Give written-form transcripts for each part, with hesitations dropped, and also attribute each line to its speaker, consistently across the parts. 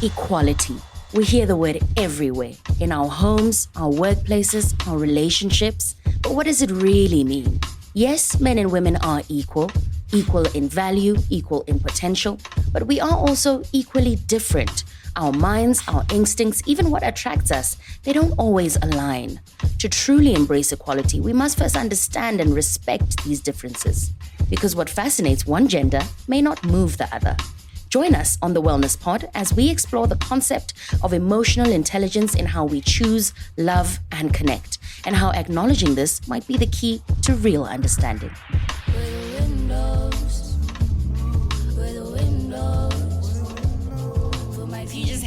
Speaker 1: Equality. We hear the word everywhere, in our homes, our workplaces, our relationships. But what does it really mean? Yes, men and women are equal in value, equal in potential, but we are also equally different. Our minds, our instincts, even what attracts us, they don't always align. To truly embrace equality, we must first understand and respect these differences, because what fascinates one gender may not move the other. Join us on the Wellness Pod as we explore the concept of emotional intelligence in how we choose, love, and connect, and how acknowledging this might be the key to real understanding.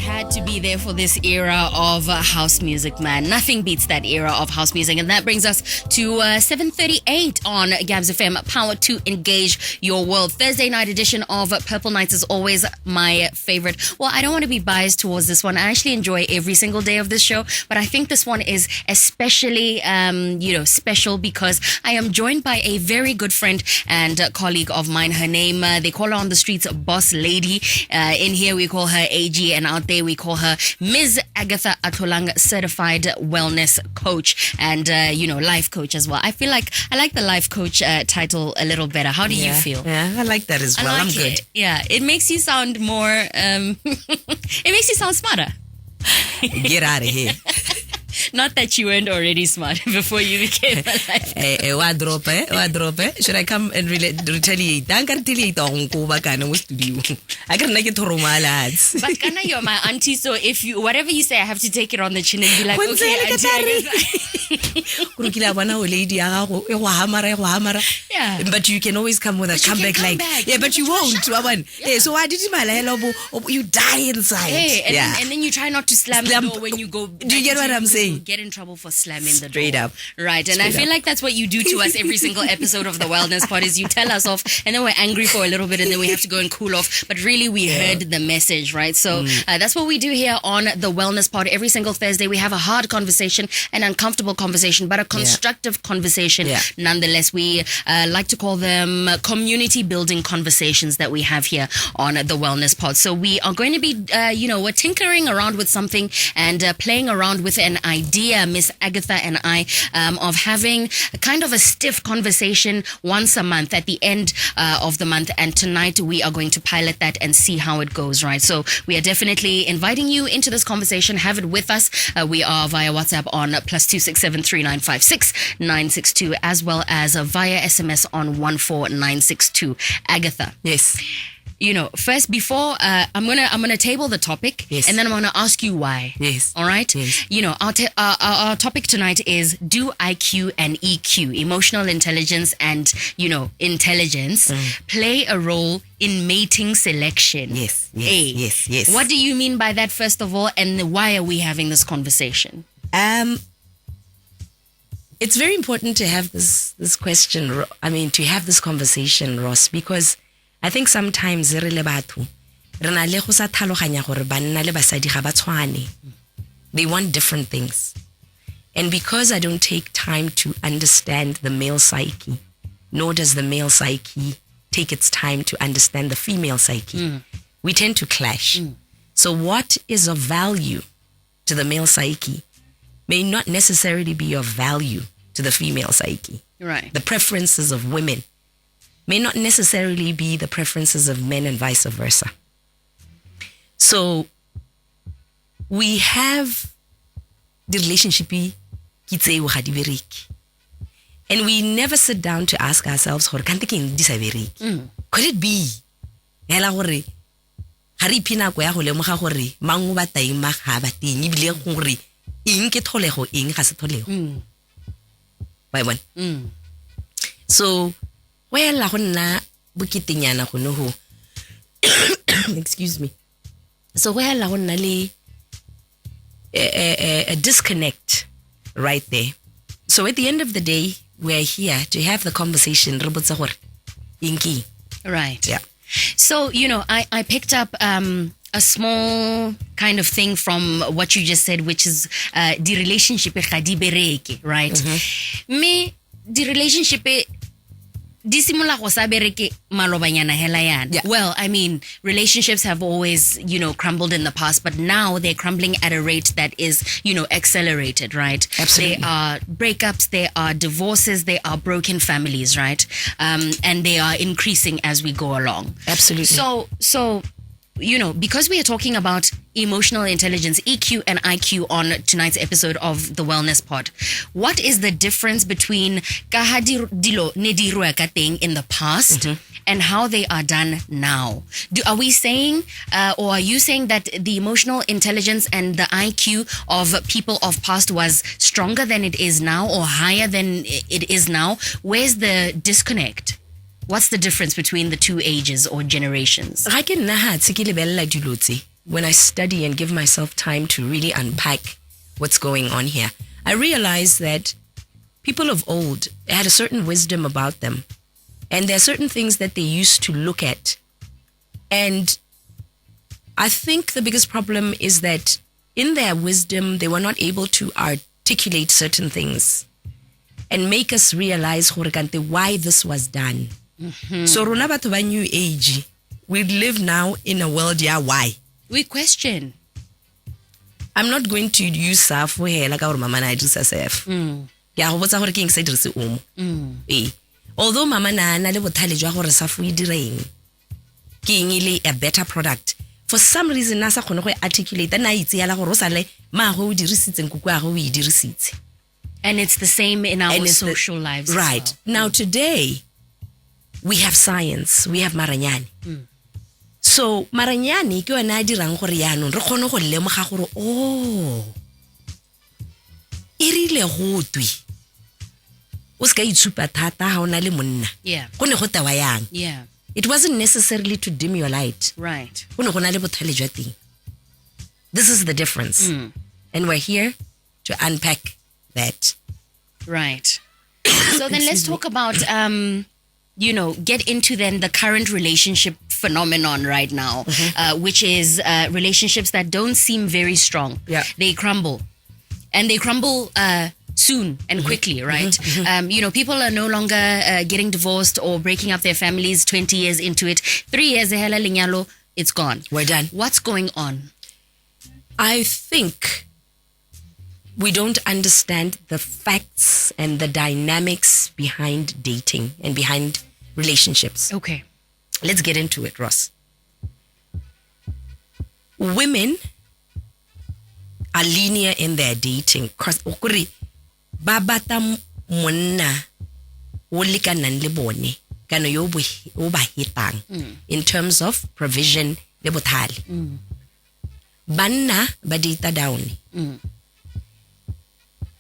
Speaker 1: Had to be there for this era of house music, man. Nothing beats that era of house music. And that brings us to 7:38 on Gabs FM, Power to Engage Your World. Thursday night edition of Purple Nights is always my favorite. Well, I don't want to be biased towards this one. I actually enjoy every single day of this show, but I think this one is especially, special because I am joined by a very good friend and colleague of mine. Her name, they call her on the streets Boss Lady. In here, we call her AG, and out there, we call her Ms. Agatha Atlholang, certified wellness coach and, life coach as well. I feel like I like the life coach title a little better. How do you feel?
Speaker 2: Yeah, I like that as well. I'm good.
Speaker 1: Yeah, it makes you sound more, it makes you sound smarter.
Speaker 2: Get out of here.
Speaker 1: Not that you weren't already smart before you became a life
Speaker 2: coach. Should I come and retaliate? I can retaliate on Kuba kana mo studio. I can make it to lads.
Speaker 1: But Kana, you're my auntie, so if you whatever you say, I have to take it on the chin and be like, okay, yeah.
Speaker 2: But you can always come with a comeback like, yeah, but you won't. Yeah. So why did you die inside?
Speaker 1: Hey, and then you try not to slam the door when you go.
Speaker 2: Do you get what I'm saying?
Speaker 1: Get in trouble for slamming the door.
Speaker 2: Straight up.
Speaker 1: Right. And I feel like that's what you do to us every single episode of the Wellness Pod is you tell us off and then we're angry for a little bit and then we have to go and cool off. But really we heard the message, right? So that's what we do here on the Wellness Pod. Every single Thursday we have a hard conversation, an uncomfortable conversation, but a constructive conversation.
Speaker 2: Yeah.
Speaker 1: Nonetheless, we like to call them community building conversations that we have here on the Wellness Pod. So we are going to be, we're tinkering around with something and playing around with an idea, Miss Agatha and I, of having a kind of a stiff conversation once a month at the end of the month. And tonight we are going to pilot that and see how it goes, right? So we are definitely inviting you into this conversation. Have it with us. We are via WhatsApp on +267 3956 962, as well as via SMS on 14962. Agatha.
Speaker 2: Yes.
Speaker 1: First before I'm gonna table the topic, and then I'm gonna ask you why.
Speaker 2: Yes.
Speaker 1: All right.
Speaker 2: Yes.
Speaker 1: Our topic tonight is: do IQ and EQ, emotional intelligence and intelligence, play a role in mating selection?
Speaker 2: Yes.
Speaker 1: Yes. What do you mean by that, first of all, and why are we having this conversation?
Speaker 2: It's very important to have this question. I mean, to have this conversation, Ross, because I think sometimes re le batho re na le go sa tlhaloganya gore banna le basadi ga ba tshwane. They want different things. And because I don't take time to understand the male psyche, nor does the male psyche take its time to understand the female psyche, we tend to clash. So what is of value to the male psyche may not necessarily be of value to the female psyche.
Speaker 1: Right.
Speaker 2: The preferences of women may not necessarily be the preferences of men and vice versa. So we have the relationship and we never sit down to ask ourselves, could it be? So excuse me. So a disconnect right there. So at the end of the day, we're here to have the conversation.
Speaker 1: Right.
Speaker 2: Yeah.
Speaker 1: So, I picked up a small kind of thing from what you just said, which is the relationship, right? Me, the relationship di simula go sa bereke malobanyana hela yana.
Speaker 2: Yeah.
Speaker 1: Well, I mean, relationships have always, crumbled in the past, but now they're crumbling at a rate that is, accelerated, right?
Speaker 2: Absolutely.
Speaker 1: There are breakups, there are divorces, there are broken families, right? And they are increasing as we go along.
Speaker 2: Absolutely.
Speaker 1: So, because we are talking about emotional intelligence, EQ and IQ on tonight's episode of the Wellness Pod, what is the difference between ka dilo ne di ruwa ka teng in the past and how they are done now? Are we saying, or are you saying that the emotional intelligence and the IQ of people of past was stronger than it is now or higher than it is now? Where's the disconnect? What's the difference between the two ages or generations?
Speaker 2: When I study and give myself time to really unpack what's going on here, I realize that people of old had a certain wisdom about them. And there are certain things that they used to look at. And I think the biggest problem is that in their wisdom, they were not able to articulate certain things and make us realize why this was done. So rona batho ba new age, we live now in a world why.
Speaker 1: We question.
Speaker 2: I'm not going to use safo hela ka gore mama na dirisa sef. Ya go botsa gore ke eng se dirise omo. Although mama na le bothale jwa gore safo e direng. Ke eng ile a better product. For some reason na sa khone go articulate na itse ya la gore o sale ma go o dirisitseng kuku ya go o e dirisitse.
Speaker 1: And it's the same in our social lives.
Speaker 2: Right.
Speaker 1: As well.
Speaker 2: Now today we have science, we have maranyane. So maranyane ke yona dirang gore yaanong re kgone go lemoga gore irile go twi o ska itshupa thata ha ona le monna.
Speaker 1: Yeah.
Speaker 2: Go ne go tawa yang.
Speaker 1: Yeah.
Speaker 2: It wasn't necessarily to dim your light.
Speaker 1: Right.
Speaker 2: Go ne go na le bothale jwa teng. This is the difference. And we're here to unpack that.
Speaker 1: Right. So then let's talk about get into then the current relationship phenomenon right now, which is relationships that don't seem very strong.
Speaker 2: Yeah.
Speaker 1: They crumble. And they crumble soon and quickly, right? People are no longer getting divorced or breaking up their families 20 years into it. 3 years, it's gone.
Speaker 2: We're done.
Speaker 1: What's going on?
Speaker 2: I think we don't understand the facts and the dynamics behind dating and behind relationships.
Speaker 1: Okay.
Speaker 2: Let's get into it, Ross. Women are linear in their dating. Ba bata monna o lekanang le bone kana yo o ba hitang in terms of provision le bothale. Banna ba data down.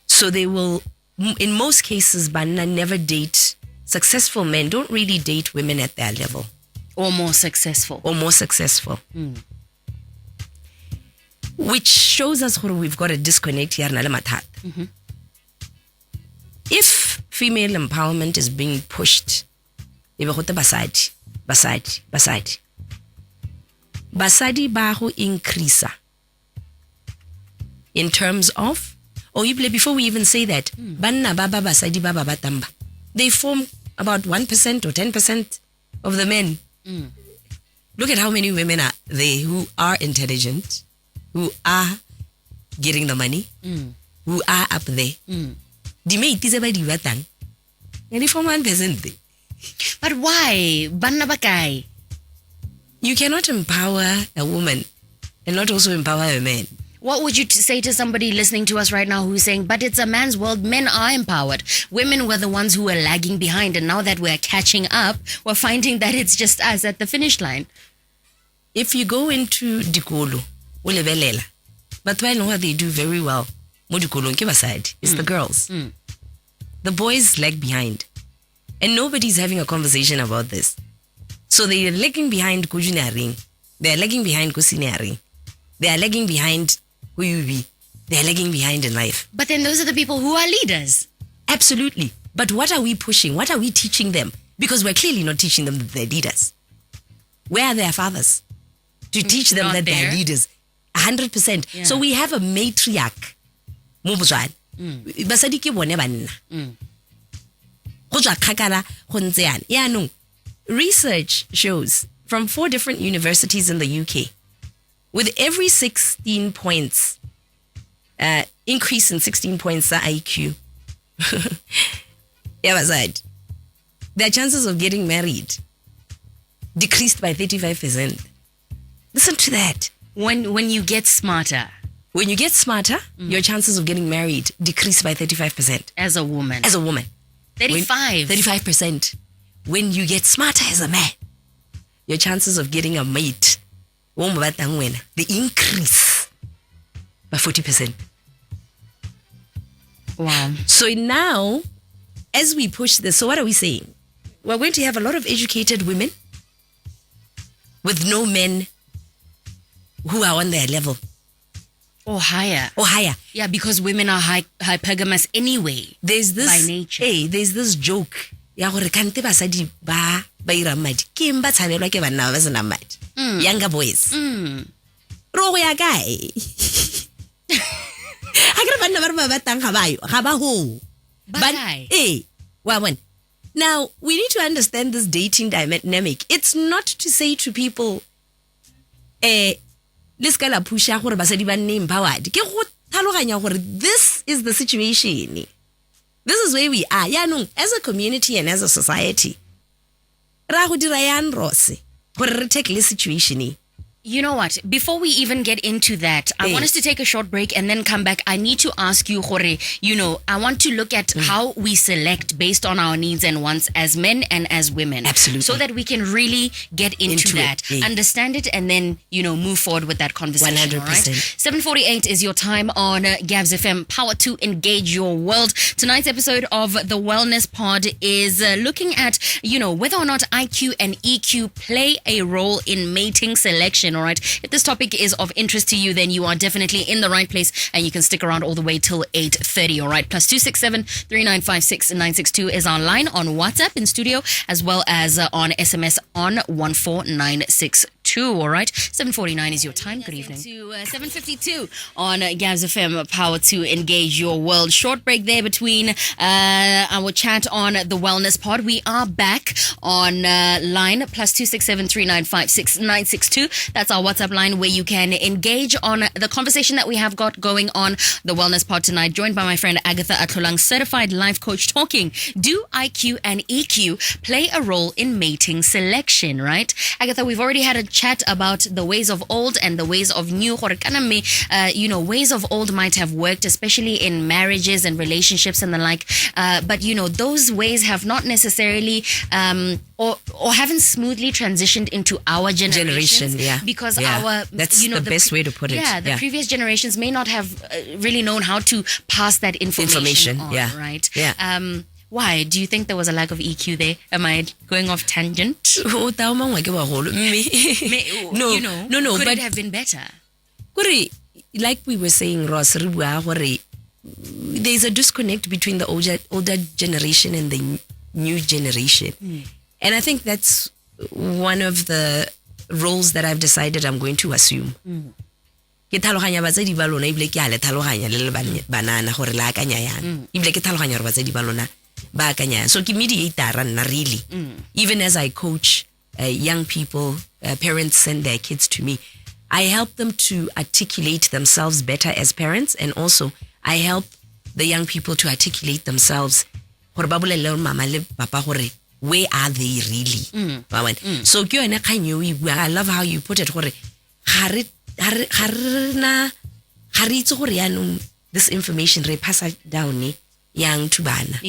Speaker 2: So they will, in most cases, banna never date. Successful men don't really date women at their level.
Speaker 1: Or more successful.
Speaker 2: Which shows us how we've got a disconnect here. If female empowerment is being pushed, basadi ba go increase in terms of, before we even say that, banna baba basadi baba batamba, they form about 1% or 10% of the men. Look at how many women are there who are intelligent, who are getting the money, who are up there. Di me itize ba di batang. They form 1% there.
Speaker 1: But why? Banna ba kae?
Speaker 2: You cannot empower a woman and not also empower a man.
Speaker 1: What would you say to somebody listening to us right now who's saying, but it's a man's world, men are empowered. Women were the ones who were lagging behind, and now that we're catching up, we're finding that it's just us at the finish line.
Speaker 2: If you go into dikolo, but what they do very well, it's the girls. The boys lag behind. And nobody's having a conversation about this. So they're lagging behind Kujunaring. They're lagging behind Kusinaring. They are lagging behind who you be. They are lagging behind in life.
Speaker 1: But then those are the people who are leaders.
Speaker 2: Absolutely. But what are we pushing? What are we teaching them? Because we're clearly not teaching them that they're leaders. Where are their fathers? To teach them that they're leaders. 100%.
Speaker 1: Yeah.
Speaker 2: So we have a matriarch. Basadi ke bone banna. Go tswa kgakala go ntse yana. Yaanong, research shows from 4 different universities in the UK, with every 16 points, increase in 16 points the IQ, their chances of getting married decreased by 35%. Listen to that.
Speaker 1: When you get smarter.
Speaker 2: When you get smarter, your chances of getting married decrease by 35%.
Speaker 1: As a woman.
Speaker 2: 35%. When you get smarter as a man, your chances of getting a mate, they increase by 40%.
Speaker 1: Wow.
Speaker 2: So now, as we push this, so what are we saying? We're going to have a lot of educated women with no men who are on their level.
Speaker 1: Or higher. Yeah, because women are hypergamous anyway.
Speaker 2: There's this
Speaker 1: by nature.
Speaker 2: Hey, there's this joke. Ya gore kante basadi ba ira madi. Ke mba tshwanelwa ke bana ba sena madi. Younger boys. Ro ya kae? Akere bana ba ba batang ga bayo, ga ba ho. But now we need to understand this dating dynamic. It's not to say to people let's go pusha gore basadi ba nne empowered. Ke go tlhaloganya gore this is the situation. This is where we are. Yaanong, as a community and as a society, ra go dira yang rose gore re tackle situation.
Speaker 1: You know what? Before we even get into that, I want us to take a short break and then come back. I need to ask you, Jorge, I want to look at how we select based on our needs and wants as men and as women.
Speaker 2: Absolutely.
Speaker 1: So that we can really get into that, understand it, and then, move forward with that conversation.
Speaker 2: 100%.
Speaker 1: All right? 7:48 is your time on Gabs FM. Power to engage your world. Tonight's episode of the Wellness Pod is looking at, whether or not IQ and EQ play a role in mating selection. All right. If this topic is of interest to you, then you are definitely in the right place, and you can stick around all the way till 8:30. All right. +267 3956 962 is our line on WhatsApp in studio, as well as on SMS on 14962. All right. 7:49 is your time. Good evening. To 7:52 on Gabs FM. Power to engage your world. Short break there between our chat on the Wellness Pod. We are back on line +267 3956 962. That's our WhatsApp line where you can engage on the conversation that we have got going on the Wellness Pod tonight. Joined by my friend Agatha Atlholang, certified life coach, talking, do IQ and EQ play a role in mating selection, right? Agatha, we've already had a chat about the ways of old and the ways of new. Ways of old might have worked, especially in marriages and relationships and the like. But those ways have not necessarily or haven't smoothly transitioned into our generation. Because
Speaker 2: that's the best way to put it.
Speaker 1: The previous generations may not have really known how to pass that information on, right? Why? Do you think there was a lack of EQ there? Am I going off tangent?
Speaker 2: No.
Speaker 1: Could
Speaker 2: but
Speaker 1: it have been better?
Speaker 2: Like we were saying, Ross, there's a disconnect between the older generation and the new generation. And I think that's one of the roles that I've decided I'm going to assume. Ke tlhaloganya batsadi ba lona ibile ke a le tlhaloganya le banana gore la akanya yang ibile ke tlhaloganya gore batsadi ba lona ba akanya yang. So ke mediator nna really. Even as I coach young people, parents send their kids to me, I help them to articulate themselves better as parents, and also I help the young people to articulate themselves gore ba bolelle mama le papa gore where are they really? So I love how you put it. This information re pass down young to bana.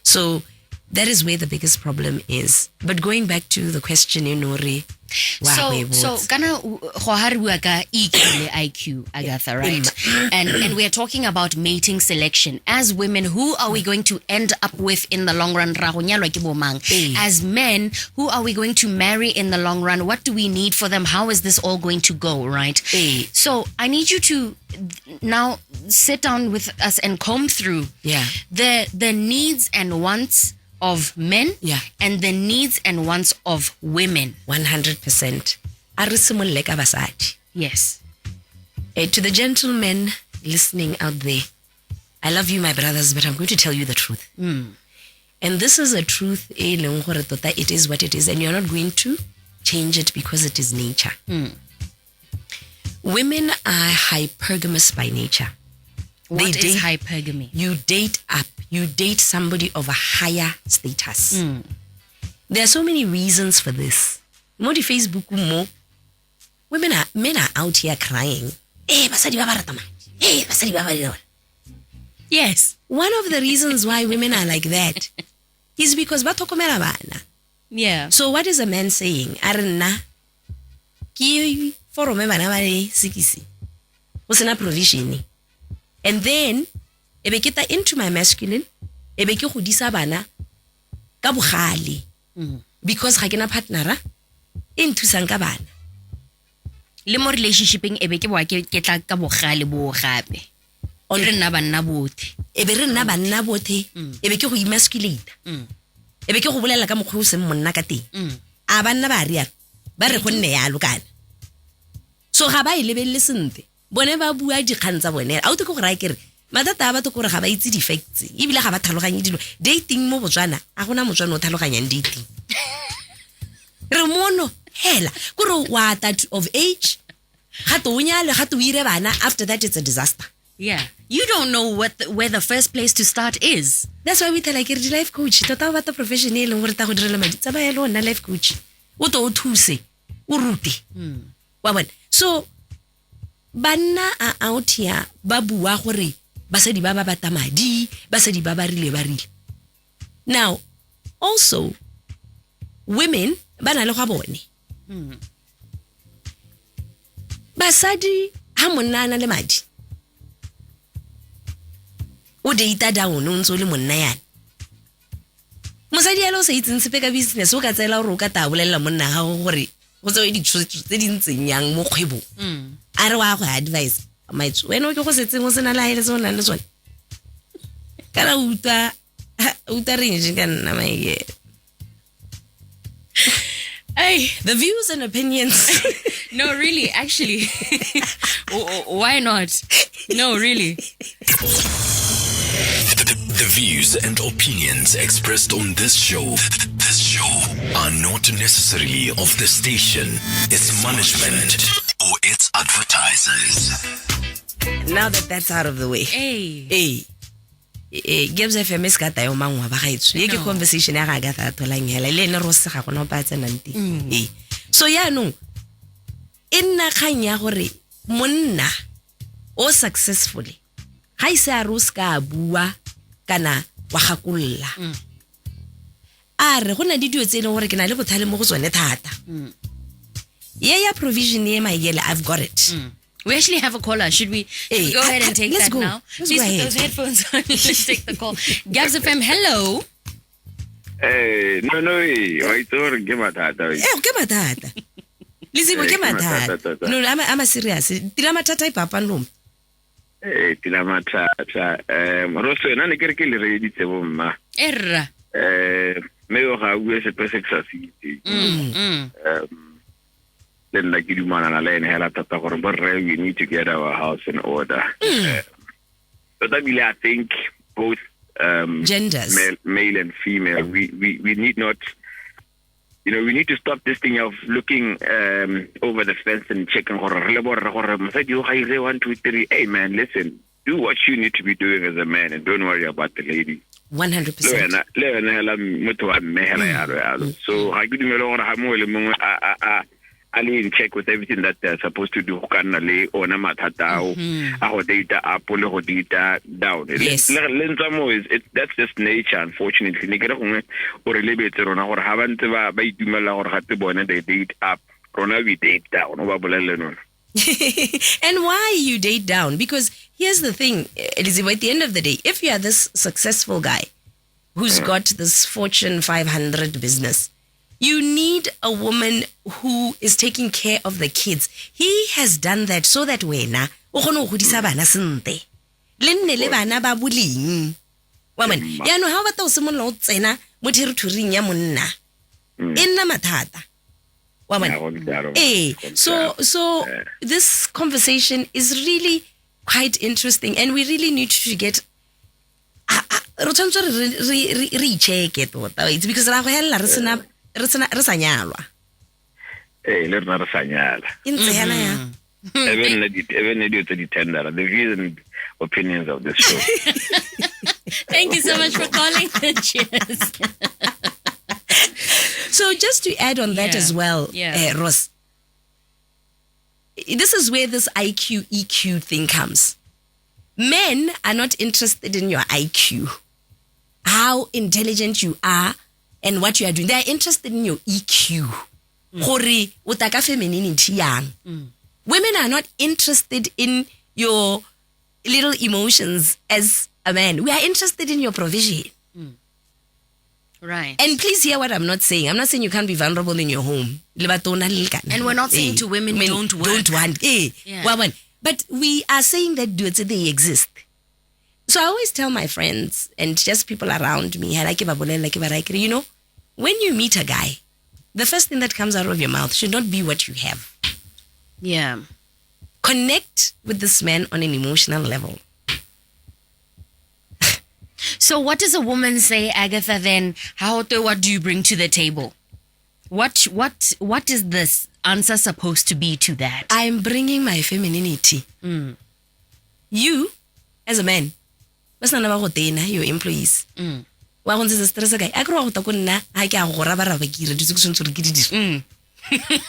Speaker 2: So that is where the biggest problem is. But going back to the question,
Speaker 1: so kana go ka EQ le IQ, Agatha, right? And we are talking about mating selection. As women, who are we going to end up with in the long run? As men, who are we going to marry in the long run? What do we need for them? How is this all going to go, right? So I need you to now sit down with us and comb through the needs and wants of men and the needs and wants of women.
Speaker 2: 100%.
Speaker 1: Yes.
Speaker 2: To the gentlemen listening out there, I love you, my brothers, but I'm going to tell you the truth. And this is a truth, it is what it is, and you're not going to change it because it is nature. Women are hypergamous by nature.
Speaker 1: What is hypergamy?
Speaker 2: You date up. You date somebody of a higher status. There are so many reasons for this. More the Facebook, men are out here crying.
Speaker 1: Yes.
Speaker 2: One of the reasons why women are like that is because batokomela bana.
Speaker 1: Yeah.
Speaker 2: So what is a man saying? Arena ki forome bana ba le sikisi. Ho sena provision. And then ebe ke ta into my masculine, ebe ke godisa bana ka bogale. Because ga kena partnera e nthusang ka bana.
Speaker 1: Le mo relationshiping ebe ke boa ke tla ka bogale bo gape. O re nna banna bothe.
Speaker 2: Ebe re nna banna bothe, ebe ke go emasculate. Ebe ke go bolela ka mogwe o se monna ka teng. A banna ba ria ba re go nne yalo kana. So ga ba ile lebelle sente. Bone ba bua dikgang tsa bone. A o te go ra ke re matata ba to go re ga ba itse di facts. Ebile ga ba tlhaloganye dilo. Dating mo Botswana, a gona Motswana o tlhaloganyang dating. Re mono hela go re wa that of age. Ga to unyale, ga to ire bana, after that it's a disaster.
Speaker 1: Yeah. You don't know where the first place to start is.
Speaker 2: That's why we tell like a life coach. Tota ba ta professional ngore ta go direla madi. Tsa ba ya lona life coach. O to o thuse, o rute. Wa bona. So banna a out here ba bua gore basadi ba ba bata madi, basadi ba ba rile. Now, also women ba na le go bone. Basadi ha monna na le madi. O data down o ntse le monna yana. Mosadi ya lo se itseng sepe ka business o ka tsela gore o ka ta bolela monna ga gore go tse di tshotse tse di ntseng yang mo kgwebo. A re wa go advise maitso wena o ke go setseng o sena la ile tsona le tsona. Kana uta ringe ka nna mae. Hey, the views and opinions.
Speaker 1: No, really, actually. Why not? No, really.
Speaker 3: The views and opinions expressed on this show are not necessarily of the station, its management, or its advertisers.
Speaker 2: Now that that's out of the way. Hey. Gives FM is got tayo mangwa ba gaitso. Ye ke conversation ya Agatha Atlholang hela le ne rose ga gona ba tsena nti. So ya no inna khanya gore monna o successfully ga ise a ruska bua kana wa gakulla. A re gona di dio tse le gore ke na le bothale mo go tsone thata. Ya provision ye maigele, I've got it.
Speaker 1: We actually have a caller. Should we go ahead and take that now?
Speaker 2: Let's
Speaker 1: Please
Speaker 2: go
Speaker 1: put
Speaker 2: ahead.
Speaker 1: those headphones on. Let's take the call. Gabs FM, hello.
Speaker 4: No, wait, or give a tata.
Speaker 2: Ke matata. Lizzy, ke matata. No, I'm a serious. Tila matata papa no.
Speaker 4: Tilamata, Rosso, and I get killed ready to ma.
Speaker 1: Erra.
Speaker 4: Mayo have we as a perfect society. Then like you man and Alain Hela Tata or we need to get our house in order. But I think both
Speaker 2: genders,
Speaker 4: male and female, we need not, we need to stop this thing of looking over the fence and checking. Hey man, listen, do what you need to be doing as a man and don't worry about the lady.
Speaker 2: 100%.
Speaker 4: So I could Ali in check with everything that they're supposed to do. Kanale or namatata or data up or data down.
Speaker 2: Yes.
Speaker 4: That's just nature, unfortunately. Or a little bit or haven't by Dumala or Hatibona they date up. Or now we date down.
Speaker 2: And why you date down? Because here's the thing, Elizabeth, at the end of the day, if you are this successful guy who's got this Fortune 500 business, you need a woman who is taking care of the kids. He has done that so that wena o kgone go godisa bana sente. Le nne le bana ba buling. Woman, ya no ha ba tla o semolla o tsena mo territory ya monna. Enna mathata. Woman. So this conversation is really quite interesting, and we really need to get re tshwantse re check it it's because ra go hella re sa nyalwa
Speaker 4: le rena re sa nyala
Speaker 2: ntse yana ya
Speaker 4: even the tender the views and opinions of this show.
Speaker 1: Thank you so much for calling. Cheers.
Speaker 2: So just to add on that as well, Ross, this is where this IQ, EQ thing comes. Men are not interested in your IQ, how intelligent you are and what you are doing. They are interested in your EQ. Hore utaka femininity yang. Women are not interested in your little emotions as a man. We are interested in your provision.
Speaker 1: Right.
Speaker 2: And please hear what I'm not saying. I'm not saying you can't be vulnerable in your home.
Speaker 1: And we're not saying to women don't want.
Speaker 2: But we are saying that they exist. So I always tell my friends and just people around me, you know, when you meet a guy, the first thing that comes out of your mouth should not be what you have.
Speaker 1: Yeah.
Speaker 2: Connect with this man on an emotional level.
Speaker 1: So what does a woman say, Agatha, then? What do you bring to the table? What is this answer supposed to be to that?
Speaker 2: I'm bringing my femininity. You, as a man, your employees. Wa go ntse stress ka a kro go ta go nna ha ke a go raba ke ire ditse go sentse re ke di dire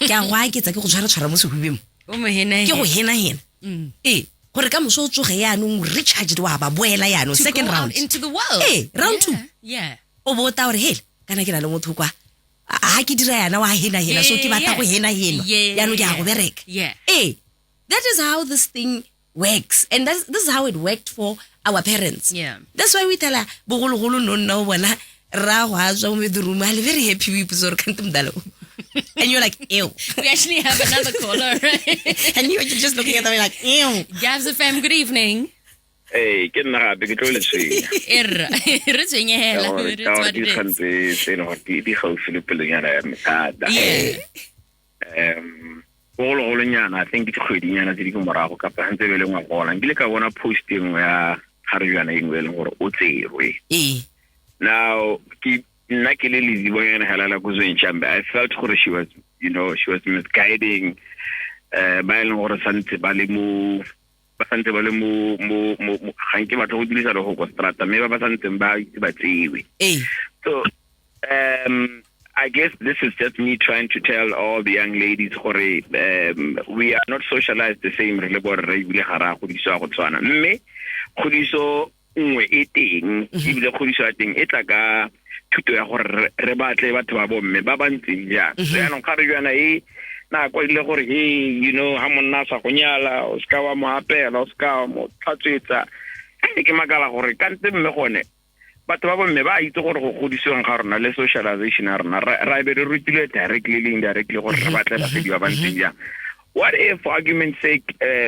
Speaker 2: ke a go a ke tsa ke go tshwara mo sehubeng
Speaker 1: o mo hena
Speaker 2: ke go hena gore ka moso o tsoge ya no recharge wa ba boela ya no second round
Speaker 1: into the world
Speaker 2: round 2 o bota gore hela kana ke na le motho kwa ha ke dira yana wa hena so ke batla go hena ya no ke a go bereka that is how this thing works, and this is how it worked for our parents. That's why we tell her bogologolo no na bona ra go azwa mo bedroom ale very happy we so can't mdalo. And you're like, ew.
Speaker 1: We actually have another caller, right?
Speaker 2: And you're just looking at them like, ew.
Speaker 1: Gabs FM, good evening.
Speaker 4: Hey, ke nna be ke tlo le tshwenya.
Speaker 1: Re tshwenya hela.
Speaker 4: Di khantse tseno di gaufi le pelonyana ya methata. I think it's quite nyana di go morago ka pa ntse be le ngwa gola ngile ka bona posting ya harjana ingwele gore o tserwe now ke nna ke le lizi bona halala go zwentshambe I felt gore she was misguiding ba ile gore santse ba le mo ganke batho go dilisa le go strata me ba santse ba tsewe so I guess this is just me trying to tell all the young ladies we are not socialized the same re le bo re ile gara go diso go tswana mme go diso nngwe e teng ile go diso teng e tla ka thuto ya gore re batle batho ba bomme ba bantseng ja ya no ka re yana na go ile gore ha monna sa go nyala o ska wa mo apela o ska mo tlatsetsa ke magala gore ka ntse mme gone batho ba bomme ba itse gore go godisiwang ga rona le socialization ya rona ra be re rutile directly le indirectly gore re batle ba sedi ba bantseng ja what if for argument's sake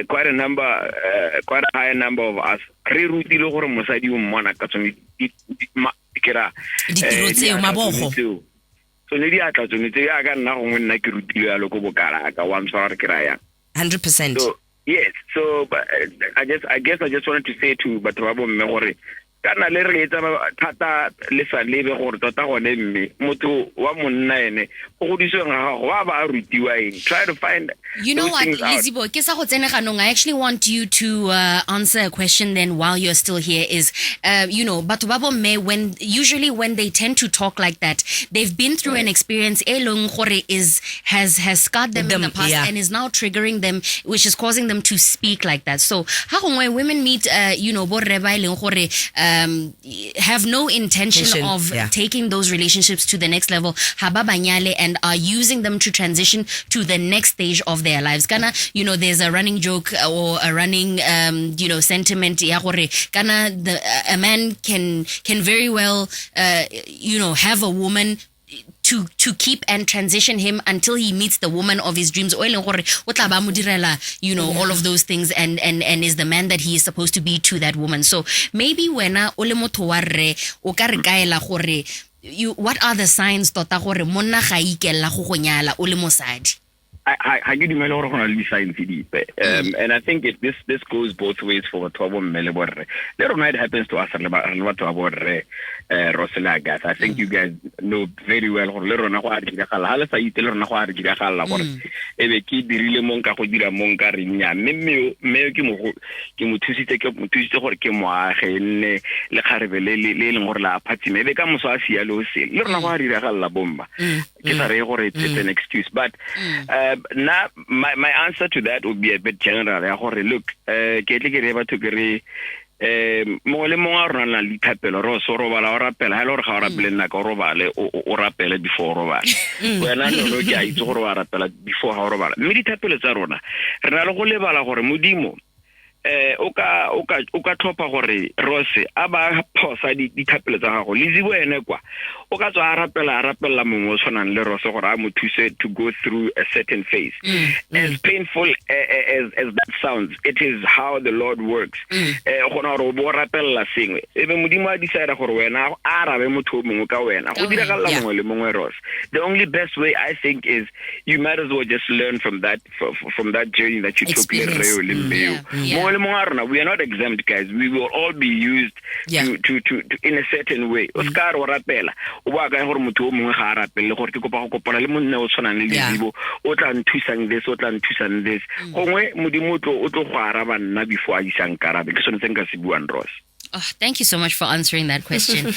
Speaker 4: quite a high number of us re rutile gore mosadi o mmona ka tsone dikira
Speaker 2: tseo mabogo
Speaker 4: so ne di atla tsone tse ya ka nna gongwe nna ke rutile ya loko bokala ka wa msara ke raya
Speaker 2: 100%.
Speaker 4: So yes, so I guess I just wanted to say to batho ba bomme gore kana le re etsa thata le sa lebe gore tota gone mme motho wa monna ene go godiswa ga wa ba rutiwa try to find
Speaker 1: what Lizibo ke sa go tsene ganong I actually want you to answer a question then while you're still here is batho ba bomme usually when they tend to talk like that they've been through an experience elong gore has scarred them in the past and is now triggering them which is causing them to speak like that so how when women meet bo reba eleng gore have no intention of taking those relationships to the next level and are using them to transition to the next stage of their lives. Kana, there's a running joke or a running, sentiment. Kana, a man can very well, have a woman to keep and transition him until he meets the woman of his dreams. All of those things and is the man that he is supposed to be to that woman. So maybe when
Speaker 2: what
Speaker 1: are the signs tota gore monna ga ikella go go nyala o le mosadi?
Speaker 4: I get you on science deep. And I think this goes both ways for Tobo Melbourne. Little night happens to us about Rosela Agatha. I think you guys know very well little Nahuari I tell Nahuari Ebe ki dirile monka go dira monka rinya mme me ke mo ke mothusitse gore ke moage nne le kgarebe le leng gore la phatsi me be ka moso a sia lo se le rona go a dira ga la bomba ke sa re gore it's an excuse but now my answer to that would be a bit general ya gore look ke tle ke re batho ke re mo le mo a rona le thapelo ro so robala o rapela ha le gore ga o rapele nna ka robale o rapele before robala wena no ke a itse gore o rapela before ha o robala mme di thapelo tsa rona re na le go lebala gore modimo o ka tlhopha gore Rose a ba phosa di thapelo tsa gago le zibo ene kwa o ka tswa rapela mongwe o tshwanang le Rose gore a mo thuse to go through a certain phase as painful as that sounds it is how the Lord works gona gore o bo rapela sengwe ebe modimo a decide gore wena a rabe motho mongwe ka wena go dira galla mongwe le mongwe Rose the only best way I think is you might as well just learn from that journey that you took we are not exempt, guys. We will all be used to in a certain way. Oscar o rapela o ba ga gore motho o mongwe ga rapela gore ke kopa go kopana le monna o tshwanang le dibo o tla nthusang this gongwe modimo o tlo go araba nna before a isang karabe ke sone se nka se buang Ross.
Speaker 1: Oh, thank you so much for answering that question.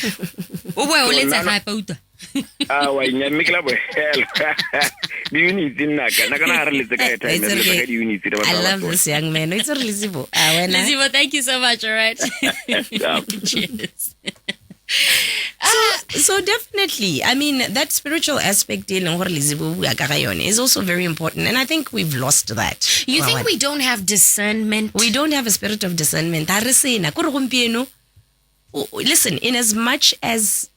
Speaker 1: O boe o letsa ga pauta.
Speaker 4: Wa nyamikla bo hell. Do you need dinaka? Na kana re letsa ka time le ka units ba.
Speaker 2: I love this young man. It's Lizibo.
Speaker 1: Lizibo, thank you so much, all right? Cheers.
Speaker 2: So definitely, I mean, that spiritual aspect is also very important. And I think we've lost that.
Speaker 1: You think we don't have discernment?
Speaker 2: We don't have a spirit of discernment. Listen, in as much as,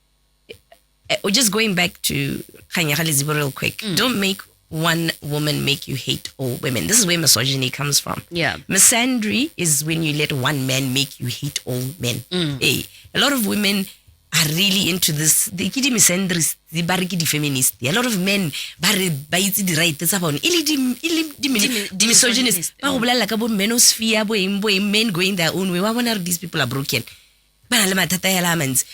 Speaker 2: just going back to Kanya Lizibo real quick, don't make one woman make you hate all women. This is where misogyny comes from.
Speaker 1: Yeah.
Speaker 2: Misandry is when you let one man make you hate all men. Hey, a lot of women are really into this. They kidi misandries, they bariki di feminist. A lot of men ba itse di right tsa bona. Di misogynist. Ba go bolela ka bo menosphere, bo men going their own way. Wa bona these people are broken.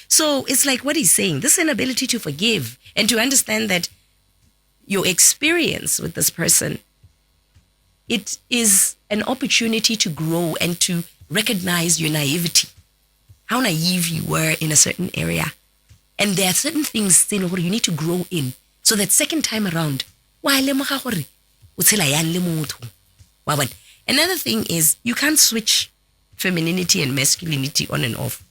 Speaker 2: So it's like what he's saying. This inability to forgive and to understand that your experience with this person, it is an opportunity to grow and to recognize your naivety, how naive you were in a certain area. And there are certain things still where you need to grow in so that second time around, another thing is you can't switch femininity and masculinity on and off.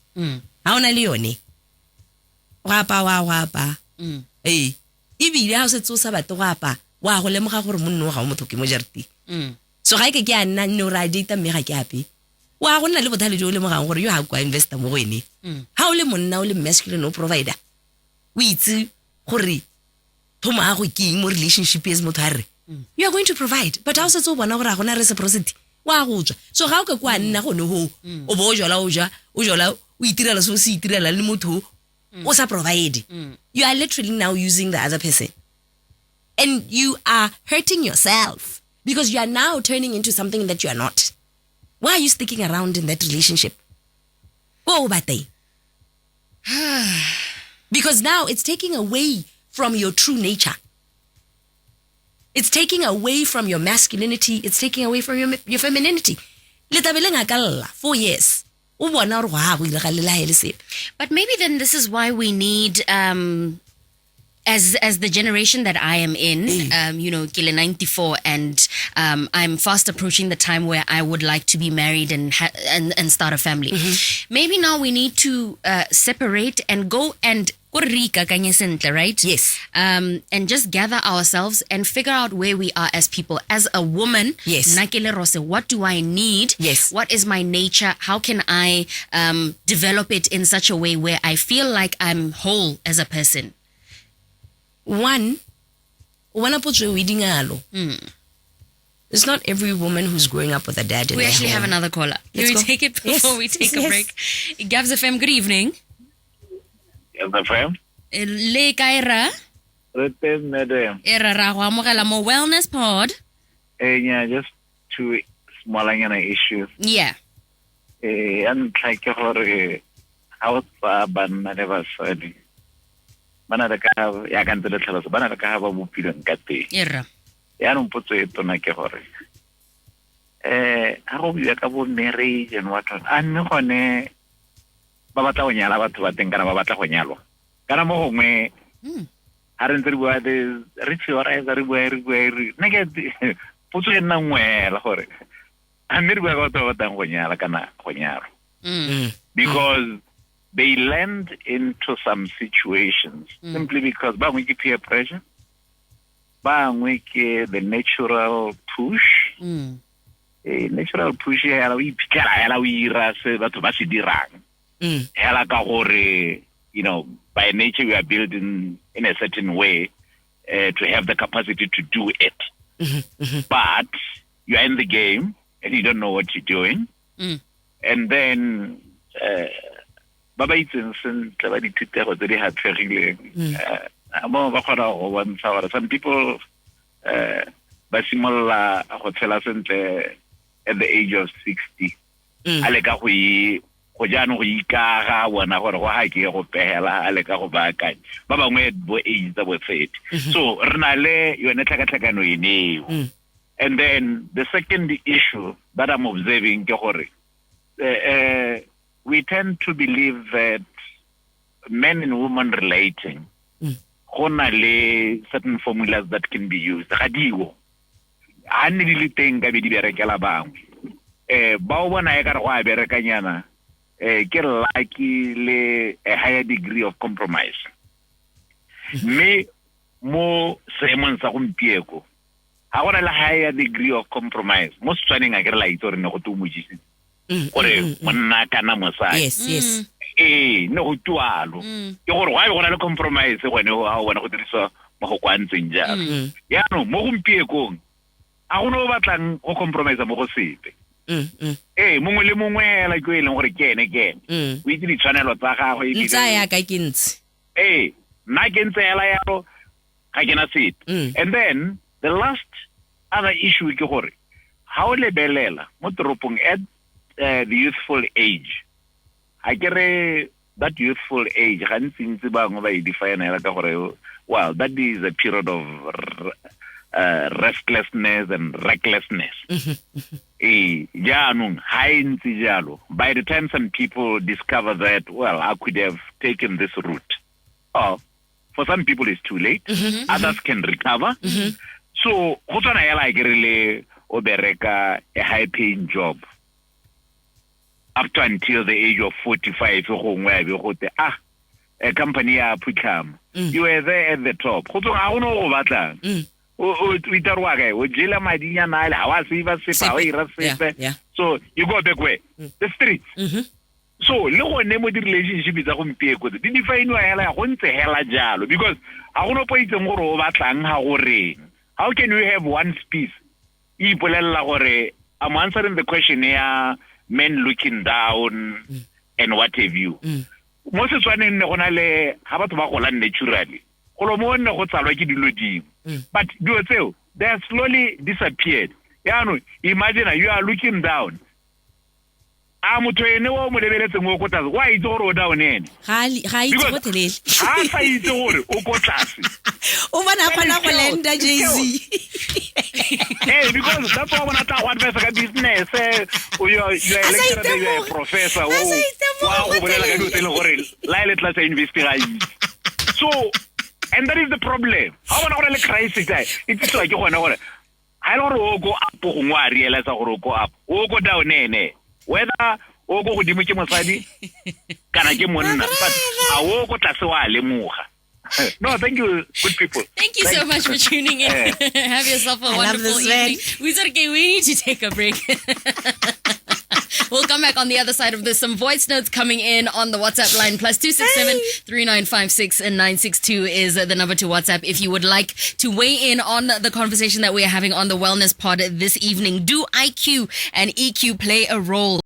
Speaker 2: Hey. Ibile ha o se tsosa batho go apa wa go lemoga gore monno ga o motho ke mo jarti so ga ke a nna no ra data me ga ke ape wa go nna le bothale jo le mogang gore yo ha kwa investor mo go ene ha o le monna o le masculine no provider o itse gore thoma go ke mo relationship is motho are you are going to provide but ha o se tso bona gore ga gona reciprocity wa go tswa so ga o ke kwa nna go ne ho o bo jola o itirela so se itirela le motho o provide. You are literally now using the other person. And you are hurting yourself because you are now turning into something that you are not. Why are you sticking around in that relationship? Go batay. Because now it's taking away from your true nature. It's taking away from your masculinity. It's taking away from your femininity. 4 years. But
Speaker 1: maybe then this is why we need, as the generation that I am in, Kile 94, and I'm fast approaching the time where I would like to be married and start a family. Maybe now we need to separate and go and right?
Speaker 2: Yes.
Speaker 1: And just gather ourselves and figure out where we are as people. As a woman,
Speaker 2: yes.
Speaker 1: What do I need?
Speaker 2: Yes.
Speaker 1: What is my nature? How can I develop it in such a way where I feel like I'm whole as a person?
Speaker 2: It's not every woman who's growing up with a dad in
Speaker 1: We
Speaker 2: their
Speaker 1: actually
Speaker 2: home.
Speaker 1: have another caller. Can we take it before we take a break? Gabs FM, good evening.
Speaker 4: Yes, FM.
Speaker 1: Le Kaira.
Speaker 5: Madam.
Speaker 1: E re ra go amogela mo Wellness Pod.
Speaker 5: Yeah, just two small issues.
Speaker 1: Yeah.
Speaker 5: And like how banna le basadi bana le ka ya ka ntse le tlhaloso bana le ka ba bopileng ka teng
Speaker 1: E re.
Speaker 5: ya no mpotso e tona ke gore ha go bua ka bo marriage and what a nne gone ba batla go nyala batho ba teng kana ba batla go nyalwa kana mo gongwe ha re ntse re bua re theorize re bua nne ke potso e nna nngwe la gore a mme re bua ka batho ba batlang go nyala kana go nyalwa because they land into some situations simply because bangwe ke peer pressure, bangwe ke the natural push. Natural push ya la ipikala ya la ira se batho ba se dirang. Hela ka gore, you know, by nature we are built in a certain way to have the capacity to do it. But you are in the game and you don't know what you're doing. And then ba ba itseng sentle ba dithutego tse di hatlhegileng mo ba kgona go bontsha gore some people ba simolola go tshela sentle at the age of 60 a le ka go jaanong go ikaga bona gore go ha ke go pehela a le ka go baakanya ba bangwe bo age tsa bo 30 so re na le yone tlhakatlhakano eneo. And then the second issue that I'm observing ke gore we tend to believe that men and women relating, certain formulas that can be used. Radiwo. Ane di liteng ka be di berekela bangwe. Ba o bona e ka re go a berekanyana ke lucky le a higher degree of compromise. Me mo seemong sa gompieko ha gona le higher degree of compromise. Mo Setswaneng a ke re la itse gore ne go tumojise. Gore monna kana mosadi.
Speaker 2: Yes.
Speaker 5: No go tualo. Ke gore wa bona le compromise gone ha o bona go dirisa mo go kwantseng jalo. Ya no mo gompiekong a go no batlang go compromise mo go sepe. Mongwe le mongwe la go ileng gore ke ene. O itse di tshwanelo tsa gagwe e
Speaker 2: ntsa ya ka ke ntse.
Speaker 5: Nna ke ntse hela yalo ga ke na sepe. And then the last other issue ke gore ha o lebelela mo toropong at the youthful age. I get that youthful age, well, that is a period of restlessness and recklessness. By the time some people discover that, well, I could have taken this route. For some people it's too late. Others can recover. So, a high-paying job. Up to until the age of 45, a company Polygamy. You were there at the top. So you go back where? The streets. So look name of the relationship is a did you find hela because I want to point how can you have one piece? I'm answering the question here. Men looking down and what have you. Most of the naturally. But they have slowly disappeared. Imagine you are looking down. Why is all down in? Because that's why when I talk about business, you're a lecturer, you're a professor. So, and that is the problem. How about a crisis? It's like you want to. I don't go up, realize go up, go down. Whether o go godimo ke mosadi kana ke monna but a o go tlase wa lemoga. No, thank you, good people.
Speaker 1: Thank you so much for tuning in. Have yourself a wonderful evening. We need to take a break. We'll come back on the other side of this. Some voice notes coming in on the WhatsApp line. +267 3956 and 962 is the number to WhatsApp if you would like to weigh in on the conversation that we are having on the Wellness Pod this evening. Do IQ and EQ play a role?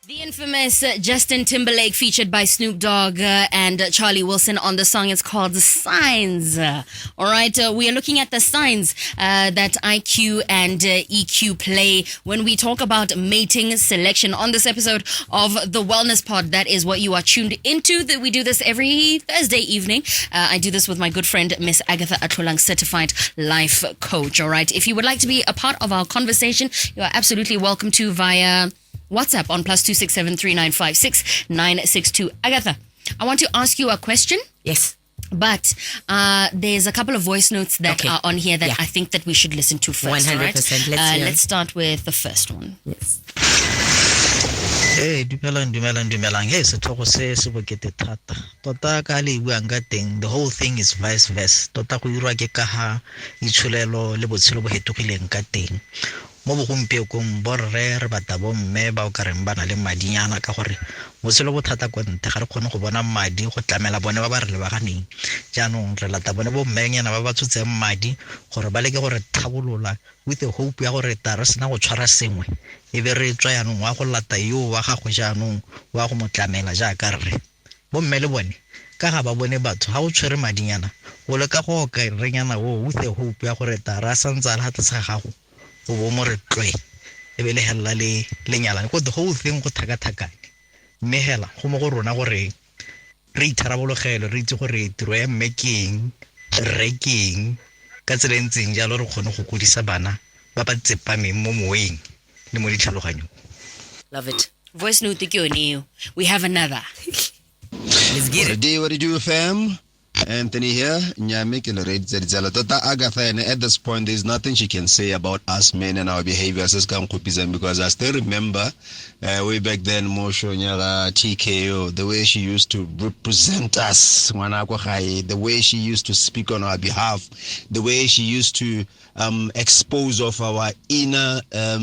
Speaker 1: The Infamous Justin Timberlake featured by Snoop Dogg and Charlie Wilson on the song. It's called Signs. All right, we are looking at the signs that IQ and EQ play when we talk about mating selection on this episode of The Wellness Pod. That is what you are tuned into. That we do this every Thursday evening. I do this with my good friend, Miss Agatha Atlholang, certified life coach. All right, if you would like to be a part of our conversation, you are absolutely welcome to via WhatsApp on +267 3956 962. Agatha, I want to ask you a question.
Speaker 2: Yes.
Speaker 1: But there's a couple of voice notes that are on here that I think that we should listen to first.
Speaker 2: 100%.
Speaker 1: Right? Let's start with the first one.
Speaker 2: Yes.
Speaker 6: Hey, dumelang. Hey, sethogo se bokete thata. Tota ka le buang ka teng, the whole thing is vice versa. Tota go irwa ke ka ha itshulelo le botshelo bo hetogileng ka teng. Mo bogompiekong borre re bata bo mme ba o ka reng bana le madinyana ka gore botshelo bo thata kwa ntle ga re kgone go bona madi go tlamela bone ba ba re lebaganeng. Jaanong re lata bone bo mmenyana ba ba tsotseng madi gore ba leke gore thabolola with the hope ya gore ta re sena go tshwara sengwe e be re tswa yaanong wa go lata yo wa gago jaanong wa go motlamela jaaka re bo mme le bone ka ga ba bone batho ha o tshwere madinyana o le ka go ka renyana wo with the hope ya gore ta ra santsa la hatsa gago o bo mo re tlwe e be le hella le lenyala go the whole thing go thaka mme hela go mo go rona gore re itharabologelo re itse gore tiro ya making reking ka tselentseng jalo re kgone go kodisa bana ba ba tsepameng mo moeng le mo ditlhaloganyong.
Speaker 2: Love it.
Speaker 1: Voice note ke yone. We have another.
Speaker 2: Let's get it.
Speaker 7: What do you do, fam? Anthony here. Tota Agatha, and at this point, there's nothing she can say about us men and our behaviors as because I still remember way back then, Mosho Nyara TKO, the way she used to represent us, the way she used to speak on our behalf, the way she used to expose of our inner as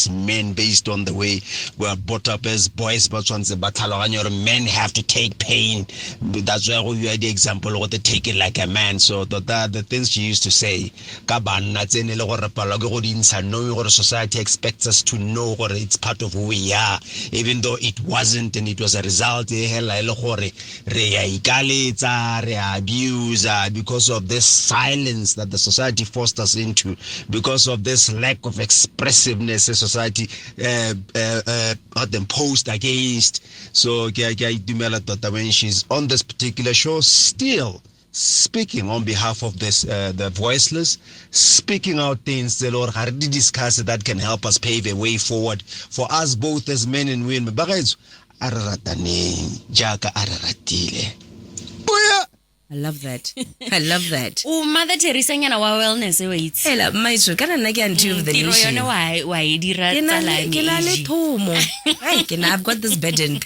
Speaker 7: men based on the way we are brought up as boys, but once men have to take pain. That's why we had the example of the take it like a man. So the things she used to say, society expects us to know what it's part of who we are, even though it wasn't, and it was a result abuse because of this silence that the society forced us into, because of this lack of expressiveness the society imposed against. So when she's on this particular show, still speaking on behalf of this the voiceless, speaking out things the Lord already discussed that can help us pave a way forward for us both as men and women.
Speaker 2: I love that. I love that.
Speaker 1: Oh, Mother Teresa nyana wa wellness wait.
Speaker 2: Hela maiso kana nna ke anti of the
Speaker 1: Tiro
Speaker 2: nation.
Speaker 1: yone wa e dira
Speaker 2: Ke na le
Speaker 1: tsala.
Speaker 2: thomo. Hey, I've got this burden.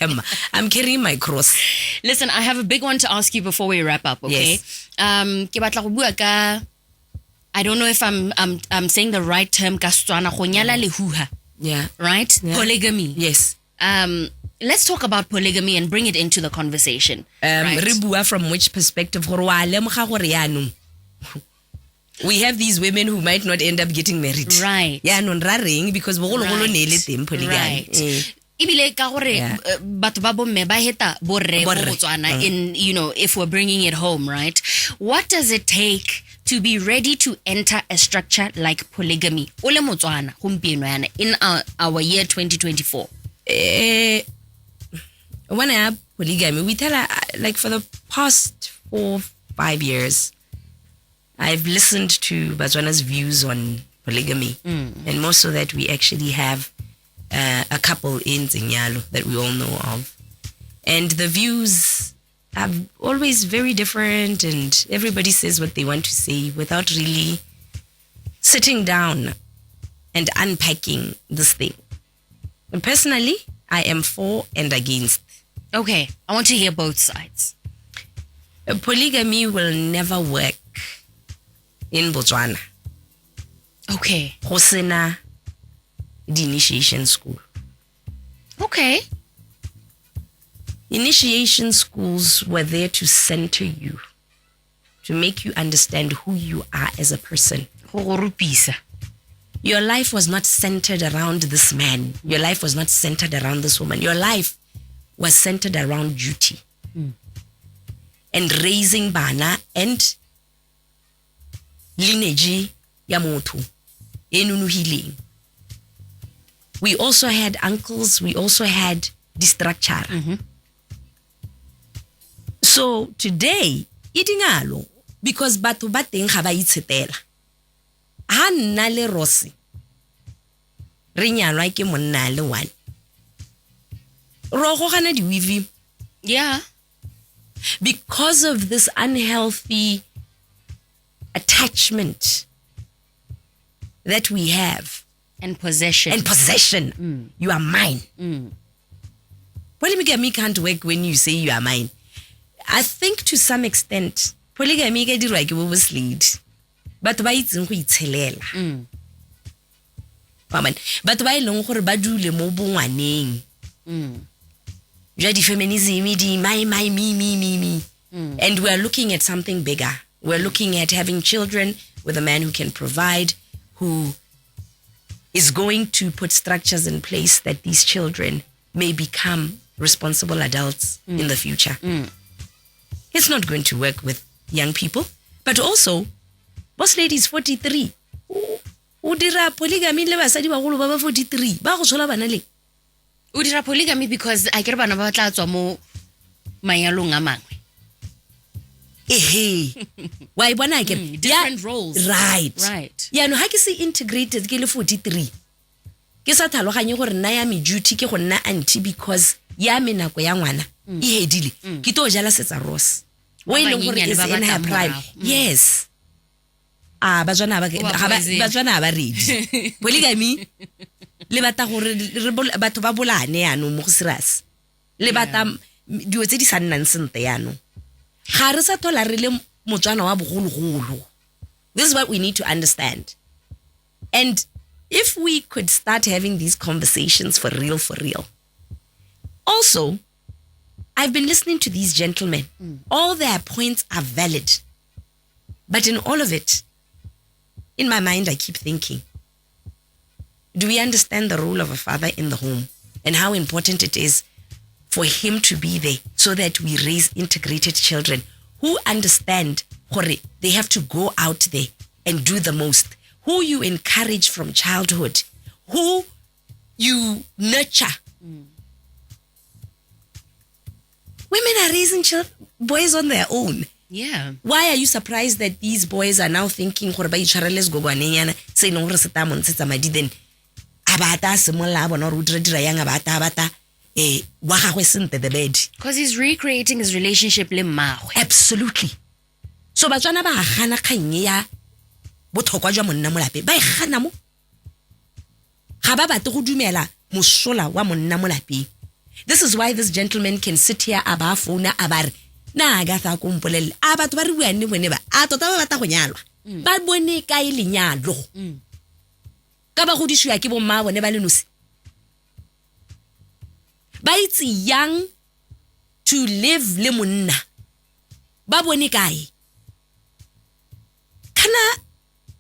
Speaker 2: I'm carrying my cross.
Speaker 1: Listen, I have a big one to ask you before we wrap up, okay?
Speaker 2: Yes.
Speaker 1: Ke batla go bua ka, I don't know if I'm saying the right term ka Setswana go nyala lehuha,
Speaker 2: Yeah.
Speaker 1: right?
Speaker 2: Yeah.
Speaker 1: Polygamy.
Speaker 2: Yes.
Speaker 1: Let's talk about polygamy and bring it into the conversation. Right?
Speaker 2: Re bua from which perspective? Gore wa lemoga gore yaanong we have these women who might not end up getting married.
Speaker 1: Right.
Speaker 2: Yaanong ra reng because bogologolo ne le teng polygamy.
Speaker 1: Right. Ibile ka gore batho ba bomme ba heta borre mo Botswana in, you know, if we're bringing it home, right? What does it take to be ready to enter a structure like polygamy? Ole Motswana gompieno yana in our year 2024.
Speaker 2: When I have polygamy, we tell her, like for the past 4-5 years, I've listened to Batswana's views on polygamy, and more so that we actually have a couple in Zinyalo that we all know of, and the views are always very different, and everybody says what they want to say without really sitting down and unpacking this thing. And personally, I am for and against.
Speaker 1: Okay, I want to hear both sides.
Speaker 2: Polygamy will never work in Botswana.
Speaker 1: Okay.
Speaker 2: Go sena the initiation school.
Speaker 1: Okay.
Speaker 2: Initiation schools were there to center you, to make you understand who you are as a person.
Speaker 1: Go rupisa.
Speaker 2: your life was not centered around this man. Your life was not centered around this woman. Your life was centered around duty. And raising bana and lineage ya motho enunuhileng. We also had uncles. We also had distructure. So today, itingalo because batho ba teng ga ba itshetela. Ha nna le Rossi re nyalwa ke monna le one. Ro go gana diwivi.
Speaker 1: Yeah.
Speaker 2: Because of this unhealthy attachment that we have.
Speaker 1: And possession.
Speaker 2: You are mine. Polygamy can't work when you say you are mine. I think to some extent, polygamy can do like it was lead. But why it's in itelela. But why long for badu le mo bongwaneng. Jadi feminism, my, me. And we're looking at something bigger. We're looking at having children with a man who can provide, who is going to put structures in place that these children may become responsible adults in the future. It's not going to work with young people. But also, boss lady is 43. O dira polygamy le basadi ba golo ba ba 43. Ba go tshola bana le.
Speaker 1: O dira polygamy because I get bana ba tla tswa mo mayalong a mangwe.
Speaker 2: Why bona again?
Speaker 1: Different roles.
Speaker 2: Right. Ya no ha ke se integrated ke le 43. Ke sa tlhaloganye gore nna ya me duty ke go nna auntie because ya me nako ya ngwana e hedile. Ke to jala setsa Ross. Wa ile gore is in her prime. Yes. Batswana ba ready. Polygamy le bata gore batho ba bolane yano mo go serious. Le bata dio tse di sa nnang sente yano. Ga re sa thola re le motswana wa bogologolo. This is what we need to understand. And if we could start having these conversations for real. Also, I've been listening to these gentlemen. All their points are valid. But in all of it, in my mind, I keep thinking, do we understand the role of a father in the home and how important it is for him to be there so that we raise integrated children who understand they have to go out there and do the most, who you encourage from childhood, who you nurture. Women are raising boys on their own.
Speaker 1: Yeah.
Speaker 2: Why are you surprised that these boys are now thinking then abata semola bona ro dira yang abata wa gagwe sente the bed
Speaker 1: because he's recreating his relationship le mmagwe.
Speaker 2: Absolutely. So Batswana ba gana kganye ya bothokwa jwa monna mo lapeng ba igana mo ga ba batle go dumela mosola wa monna mo lapeng. This is why this gentleman can sit here aba phone abare na Agatha ko mpolelle a batho ba re buane bone ba a tota ba bata go nyalwa ba bone ka ile nyalo ka ba go dishwa ke bomma bone ba le nosi ba itse young to live le monna ba bone kae kana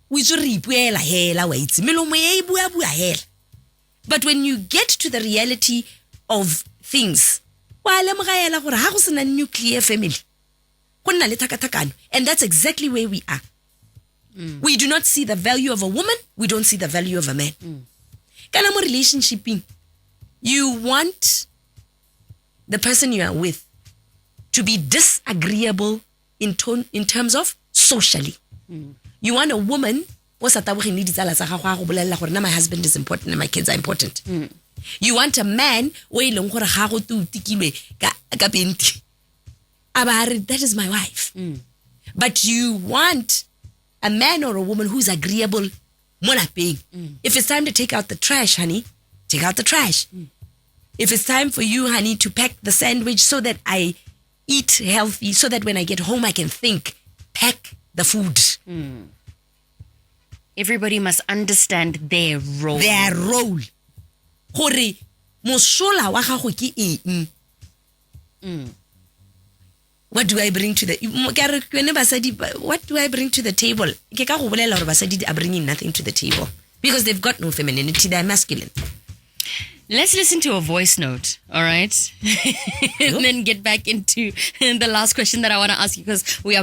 Speaker 2: we tso re ipuela hela wa itse melomo e bua hela. But when you get to the reality of things, nuclear family. And that's exactly where we are. We do not see the value of a woman. We don't see the value of a man. Kana mo relationship, you want the person you are with to be disagreeable in terms of socially. You want a woman, my husband is important and my kids are important. You want a man, that is my wife. But you want a man or a woman who's agreeable. If it's time to take out the trash, honey, take out the trash. If it's time for you, honey, to pack the sandwich so that I eat healthy, so that when I get home I can think, pack the food.
Speaker 1: Everybody must understand their role.
Speaker 2: Hore mosola wa gago ke eng? What do I bring to the what do I bring to the table? Ke ka go bolela hore basadi are bringing nothing to the table. because they've got no femininity, they're masculine.
Speaker 1: Let's listen to a voice note, all right? And then get back into the last question that I want to ask you, because we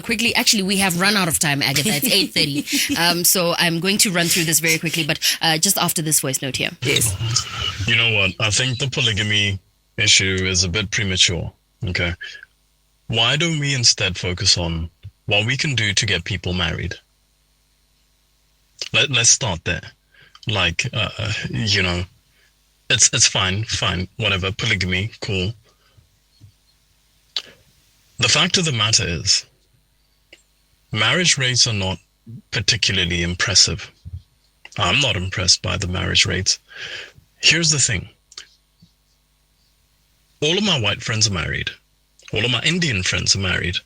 Speaker 1: have run out of time, Agatha. It's 8:30. So I'm going to run through this very quickly, but just after this voice note here.
Speaker 2: Yes.
Speaker 8: You know what? I think the polygamy issue is a bit premature, okay? Why don't we instead focus on what we can do to get people married? Let's start there. Like, it's fine, whatever, polygamy, cool. The fact of the matter is, marriage rates are not particularly impressive. I'm not impressed by the marriage rates. Here's the thing. All of my white friends are married. All of my Indian friends are married.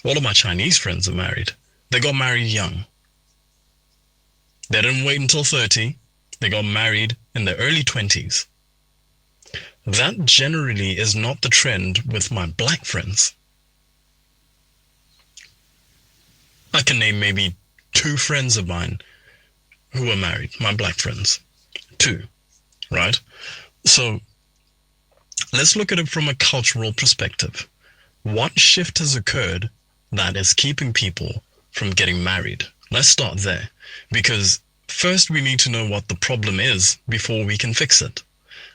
Speaker 8: All of my Chinese friends are married. They got married young. They didn't wait until 30. They got married in their early 20s. That generally is not the trend with my black friends. I can name maybe 2 friends of mine who are married, my black friends. 2, right? So let's look at it from a cultural perspective. What shift has occurred that is keeping people from getting married? Let's start there, because first we need to know what the problem is before we can fix it.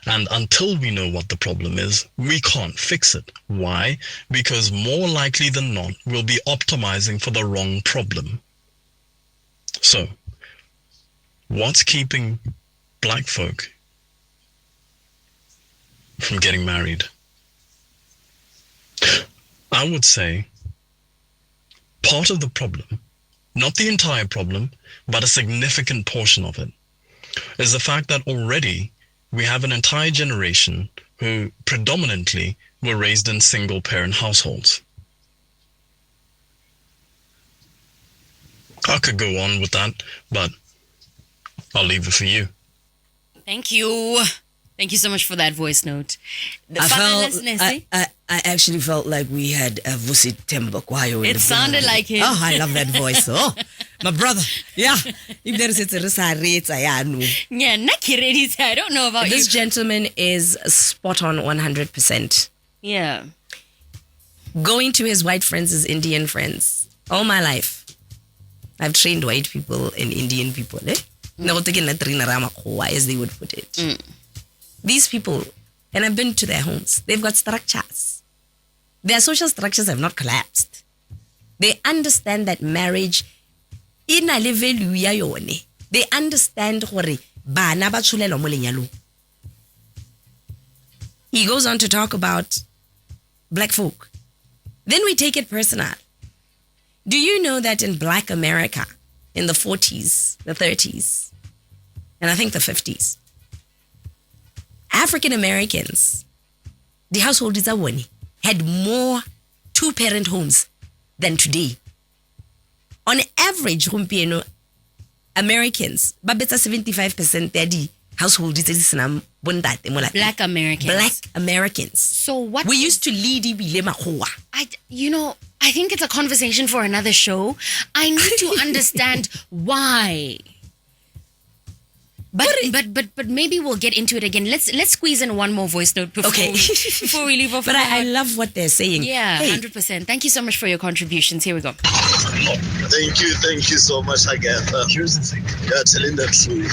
Speaker 8: And until we know what the problem is, we can't fix it. Why? Because more likely than not, we'll be optimizing for the wrong problem. So, what's keeping black folk from getting married? I would say part of the problem, not the entire problem, but a significant portion of it, is the fact that already we have an entire generation who predominantly were raised in single-parent households. I could go on with that, but I'll leave it for you.
Speaker 1: Thank you. Thank you so much for that voice note.
Speaker 2: I actually felt like we had a Vusi Tembokwayo.
Speaker 1: It sounded like him.
Speaker 2: Oh, I love that voice. Oh, my brother. Yeah. If there is a rate, I know.
Speaker 1: Yeah, I don't know about
Speaker 2: this gentleman is spot on 100%.
Speaker 1: Yeah.
Speaker 2: Going to his white friends, his Indian friends. All my life, I've trained white people and Indian people. As they would put it. These people, and I've been to their homes, they've got structures. Their social structures have not collapsed. They understand that marriage, they understand He goes on to talk about black folk. Then we take it personal. Do you know that in Black America, in the 40s, the 30s, and I think the 50s, African Americans, the household had more 2-parent homes than today. On average, Americans, 75% the household
Speaker 1: Black Americans.
Speaker 2: Black Americans.
Speaker 1: So what
Speaker 2: we used to lead
Speaker 1: I think it's a conversation for another show. I need to understand why. But maybe we'll get into it again. Let's squeeze in one more voice note before we leave off.
Speaker 2: But I love what they're saying.
Speaker 1: Yeah, 100%. Thank you so much for your contributions. Here we go.
Speaker 9: Thank you so much, Agatha. Here's the thing. You're telling the truth.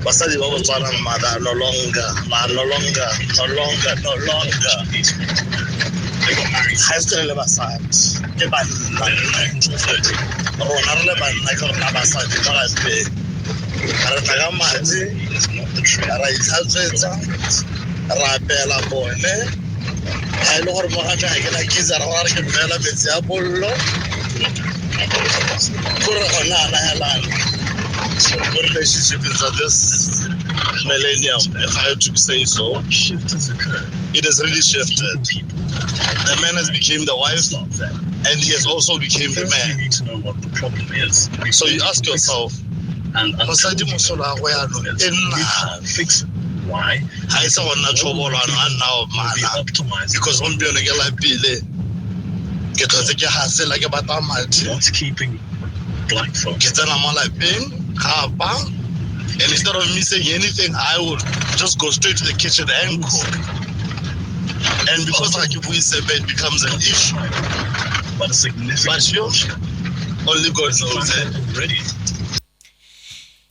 Speaker 9: Basadi wa Batswana mother no longer. They got married. High school le basadi. Ke banna. Rona re le banna ke rona basadi ba ga tse. Ra tla madi. Ra ithatsetsa. Ra pela bone. Ha ile gore mo ga ka ke la kiza ra ke bela metsi a bollo. Gore ona la helana. Relationship is at this millennium, if I had to say so. What shift has occurred? It has really shifted. The man has become the wife, and he has also become the man. You need to know what the problem is. So you ask yourself, and fix it. Why? Because I'm being what's keeping black folks? Kapa And instead of me saying anything, I would just go straight to the kitchen and cook. And because it becomes an issue. But only God knows it.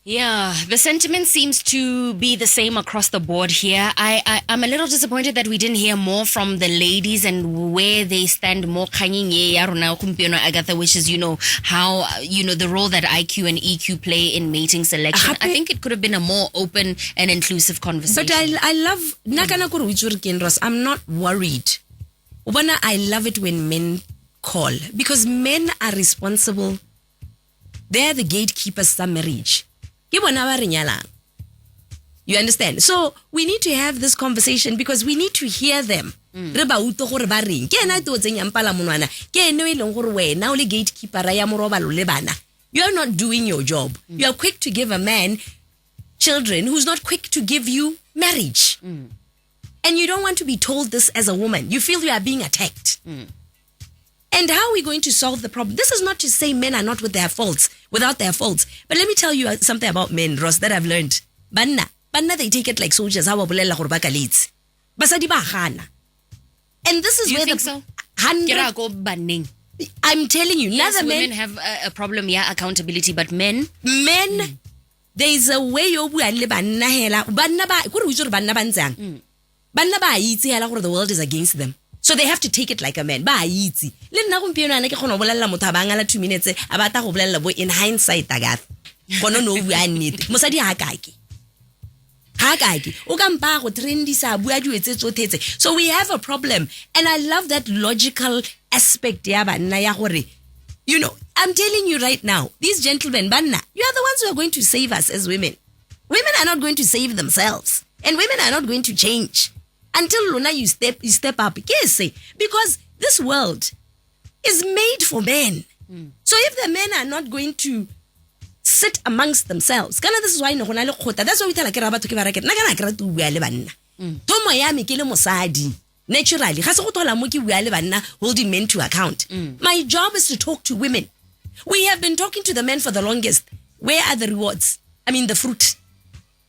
Speaker 1: Yeah, the sentiment seems to be the same across the board here. I'm a little disappointed that we didn't hear more from the ladies and where they stand more Agatha, which is, how, the role that IQ and EQ play in mating selection. I think it could have been a more open and inclusive conversation.
Speaker 2: But I love, I'm not worried. I love it when men call because men are responsible. They're the gatekeepers of marriage. You understand? So we need to have this conversation because we need to hear them. You are not doing your job. You are quick to give a man children who's not quick to give you marriage. And you don't want to be told this as a woman. You feel you are being attacked. And how are we going to solve the problem? This is not to say men are not without their faults. But let me tell you something about men, Ross, that I've learned. Banna, they take it like soldiers. How leads. Basadi ba khana. And this is
Speaker 1: Do you
Speaker 2: where
Speaker 1: think so? I'm telling you, yes, women have a problem, accountability, but men,
Speaker 2: there is a way you banna hela. Banna ba, banna banzang. Banna ba itse hela the world is against them. So they have to take it like a man. Ba itse. Le nna gompieno ana ke gona bolella motho a bangala 2 minutes a bata go bolella bo in hindsight Agatha. Kono no bua nnete. Mosadi ha kake. O ka mpa go trendisa bua diwetse tsothetse. So we have a problem, and I love that logical aspect ya banna ya gore, I'm telling you right now, these gentlemen, banna, you are the ones who are going to save us as women. Women are not going to save themselves, and women are not going to change until Luna you step up. Because this world is made for men. So if the men are not going to sit amongst themselves, this is why that's why we tell Kirabato Kibaraket, Nagaratu Walebanna. Tomoyami Kilo Mosadi. Naturally, holding men to account. My job is to talk to women. We have been talking to the men for the longest. Where are the rewards? I mean, the fruit.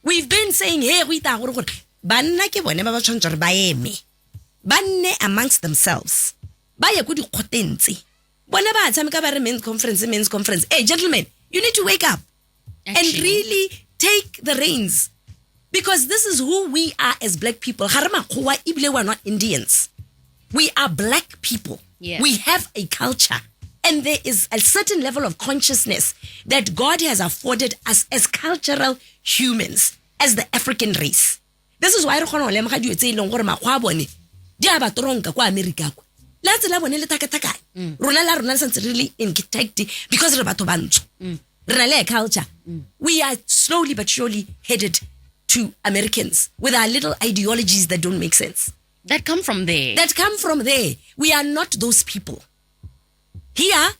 Speaker 2: We've been saying, hey, we banne amongst themselves. Men's conference. Hey, gentlemen, you need to wake up and really take the reins. Because this is who we are as black people. We're not Indians. We are black people.
Speaker 1: Yeah.
Speaker 2: We have a culture. And there is a certain level of consciousness that God has afforded us as cultural humans, as the African race. This is why America. Let's really intact because of culture. We are slowly but surely headed to Americans with our little ideologies that don't make sense.
Speaker 1: That come from there. We are not those people. Here,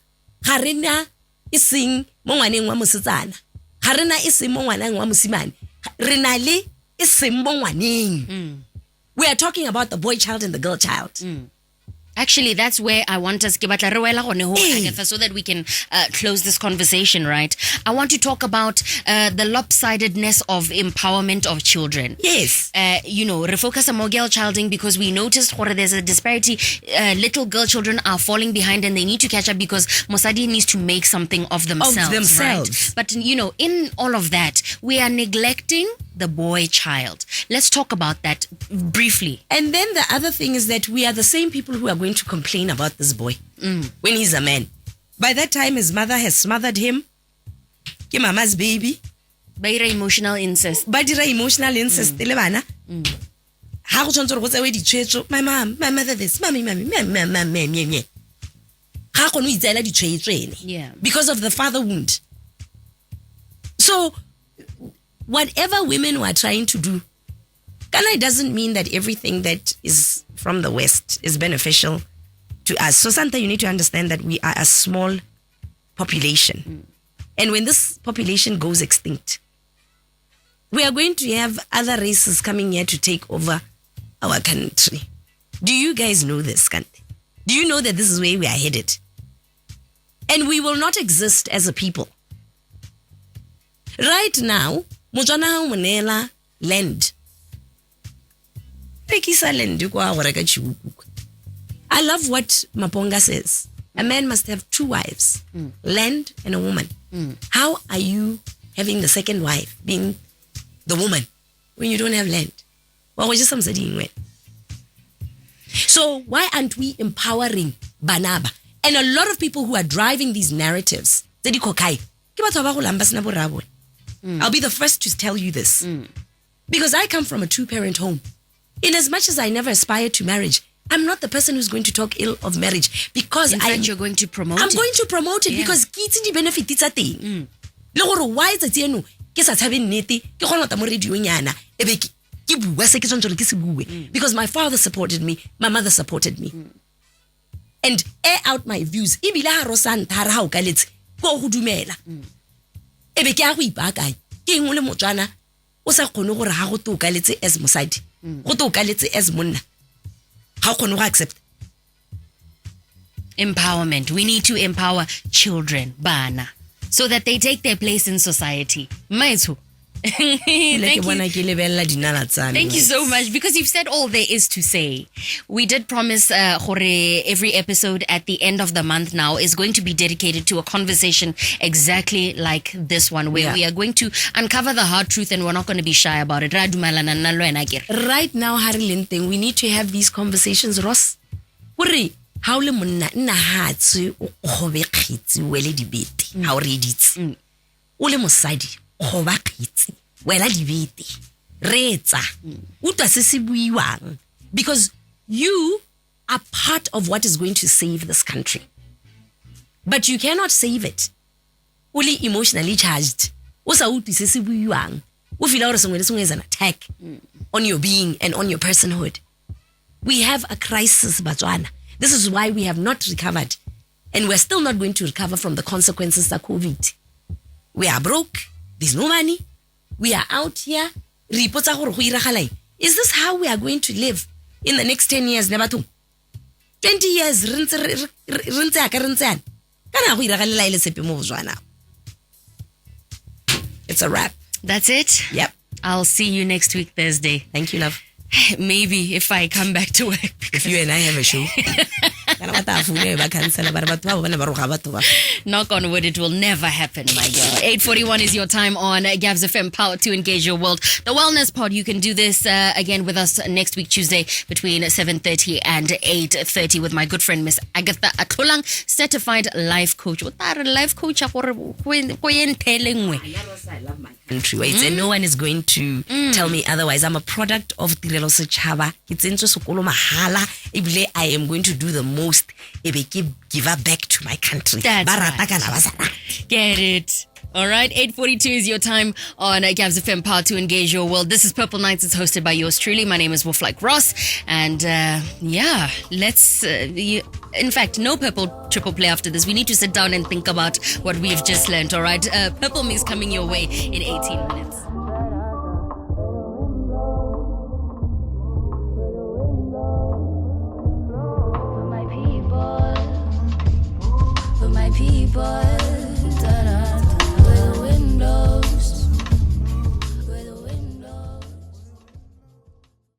Speaker 1: Harina is sing Mongwaneng wa Mosetsana. Harina is sing Mongwaneng wa Mosimane. Renale is sing Mongwaneng. We are talking about the boy child and the girl child. Actually, that's where I want us, Agatha, so that we can close this conversation, right? I want to talk about the lopsidedness of empowerment of children.
Speaker 2: Yes.
Speaker 1: Refocus on more girl childing because we noticed there's a disparity. Little girl children are falling behind and they need to catch up because Mosadi needs to make something of themselves. Right? But, in all of that, we are neglecting the boy child. Let's talk about that briefly.
Speaker 2: And then the other thing is that we are the same people who are going to complain about this boy when he's a man. By that time, his mother has smothered him. Mama's baby.
Speaker 1: Badira emotional incest.
Speaker 2: My mother this.
Speaker 1: Yeah.
Speaker 2: Because of the father wound. So, whatever women were trying to do, Ghana doesn't mean that everything that is from the West is beneficial to us. So, Santa, you need to understand that we are a small population. And when this population goes extinct, we are going to have other races coming here to take over our country. Do you guys know this, Kante? Do you know that this is where we are headed? And we will not exist as a people. Right now, Motswana ha o monela land. Rekisa land kwa go reka chiuku. I love what Maponga says. A man must have 2 wives, land and a woman. How are you having the second wife being the woman when you don't have land? Well, we're just some saying. So why aren't we empowering Banaba? And a lot of people who are driving these narratives, I'll be the first to tell you this. Because I come from a 2-parent home. In as much as I never aspired to marriage, I'm not the person who's going to talk ill of marriage because
Speaker 1: you're going to promote
Speaker 2: I'm going to promote it because it's the benefit it's a thing. Why is it no? Because my father supported me, my mother supported me. And air out my views. Ibila rosan tarao kalets go hudumela. Ebe ke a go ipaka ke ngole Motswana o sa kgone gore ha go toka letse as mosadi go toka letse as monna. How can we accept?
Speaker 1: Empowerment. We need to empower children, bana, so that they take their place in society. Thank you so much, because you've said all there is to say. We did promise every episode at the end of the month now is going to be dedicated to a conversation exactly like this one, where we are going to uncover the hard truth and we're not going to be shy about it. Right
Speaker 2: now, Harilinte, we need to have these conversations, Ross. How le monna nna hatse o khobe khitsi wele dibete ha o reditse o le mosadi go ba khitsi wela dibete retsa utwa se se buiwang, because you are part of what is going to save this country, but you cannot save it only emotionally charged. O sa utwa se se buiwang o feel gore sengwe le sengwe is an attack on your being and on your personhood. We have a crisis, Batswana. This is why we have not recovered, and we're still not going to recover from the consequences of COVID. We are broke. There's no money. We are out here. Is this how we are going to live in the next 10 years? 20 years. It's a wrap.
Speaker 1: That's it?
Speaker 2: Yep.
Speaker 1: I'll see you next week, Thursday.
Speaker 2: Thank you, love.
Speaker 1: Maybe if I come back to work.
Speaker 2: If you and I have a show.
Speaker 1: Knock on wood, it will never happen, my girl. 8:41 is your time on Gabs FM, Power to Engage Your World. The Wellness Pod, you can do this again with us next week, Tuesday, between 7:30 and 8:30 with my good friend, Miss Agatha Atlholang, certified life coach. Life coach,
Speaker 2: I love my country. And no one is going to tell me otherwise. I'm a product of Tirelo Sechava. It's interesting. I am going to do the most. Give her back to my country.
Speaker 1: That's right. Get it. All right, 8:42 is your time on Gabs FM, Power to Engage Your World. This is Purple Nights. It's hosted by yours truly. My name is Wolf Like Ross. And let's... in fact, no Purple triple play after this. We need to sit down and think about what we've just learned, all right? Purple Me is coming your way in 18 minutes.
Speaker 10: For my people,